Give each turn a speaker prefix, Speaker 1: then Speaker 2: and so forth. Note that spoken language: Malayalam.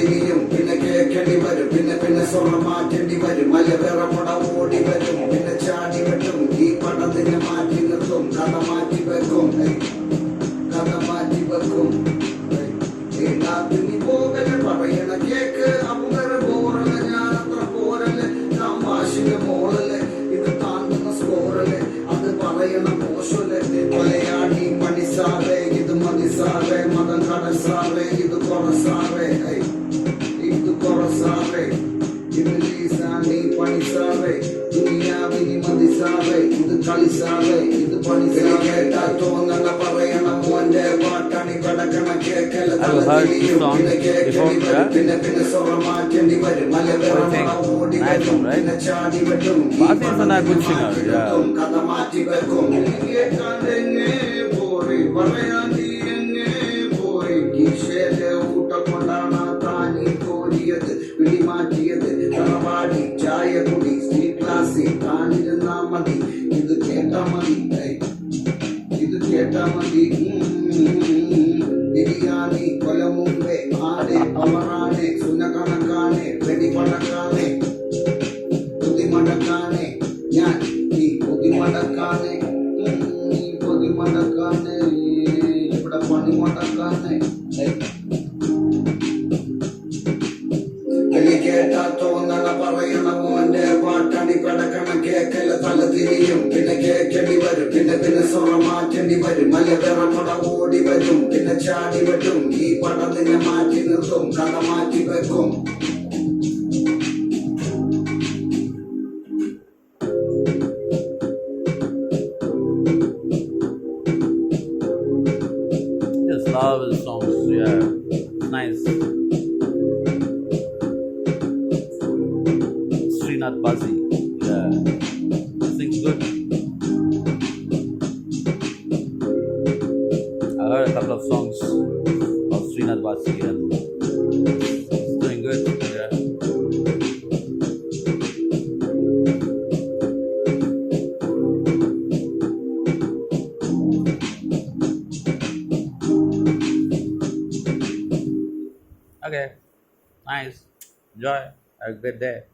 Speaker 1: തിരിയും പിന്നെ കേൾക്കേണ്ടി വരും പിന്നെ സ്വർണം മാറ്റേണ്ടി വരും മലവേറമുട ഓടി വരും പിന്നെ ചാടി വെട്ടും ഈ പടത്തിനെ മാറ്റി നിർത്തും കഥ മാറ്റി വെക്കും കഥ മാറ്റി വെക്കും നീ പോകല് പറയണ കേക്ക് അവങ്കര പോറല്ല ഞാൻ അത്ര പോരല്ലേ തമാശിന്റെ മോളല്ലേ ഇത് താങ്ങുന്ന സ്കോറല്ലേ അത് പറയണ മോശമല്ലേ കൊലയാടി പണിസാറേ ഇത് മതിസാറേ മതം കടസാറേ ഇത് കുറസാറേ ഇത് കുറസാറേ ഇത് ലീസാണി പണിസാറേ ദുനിയാവിനി മതിസാറേ ഇത് കളിസാറേ ഇത് പണിസാറേ കേട്ടാ തോന്നണ പറയണം മോന്റെ പാട്ടാണി കിടക്കണ കേക്കല പിന്നെ സ്വർണം മാറ്റേണ്ടി വരും മലവേറ ഓടി വരും പിന്നെ ചാടി വെട്ടും കഥ മാറ്റി വെക്കും പോയി പറയാൻ പോയി ഈശേന്റെ ഊട്ടം കൊണ്ടാണ് താനി കോരിയത് പിടിമാറ്റിയത് തറവാടി ചായ കുടി സ്ട്രീറ്റ് ക്ലാസ്സിൽ കാണിരുന്നാ മതി ഇത് കേട്ടാ മതി ഇത് കേട്ടാ മതി ബിരിയാണി കൊല മുമ്പേ ആടെ പവറാണ് സുനകണക്കാണ് വെടിപടക്കാണ് ബുദ്ധിമടക്കാണ് ഞാൻ ഈ ബുദ്ധിമടക്കാണ് ഈ ബുദ്ധിമടക്കാണ് ഇവിടെ പണിമടക്കാണ് കേട്ടാ തോന്നണ പറയണ മോന്റെ പാട്ടണി കിടക്കണ കേക്കല തല തിരിയും പിന്നെ കേൾക്കേണ്ടി വരും പിന്നെ സ്വർണം മാറ്റേണ്ടി വരും മലവേറമുട ഓടി വരും പിന്നെ ചാടി വെട്ടും ഈ പടത്തിനെ മാറ്റി നിർത്തും കഥ മാറ്റി വെക്കും
Speaker 2: Just love his songs, yeah. Nice. Srinath Basi, yeah. He sings good. I heard a couple of songs of Srinath Basi and he's doing good, yeah. Okay, nice. Enjoy. Have a good day.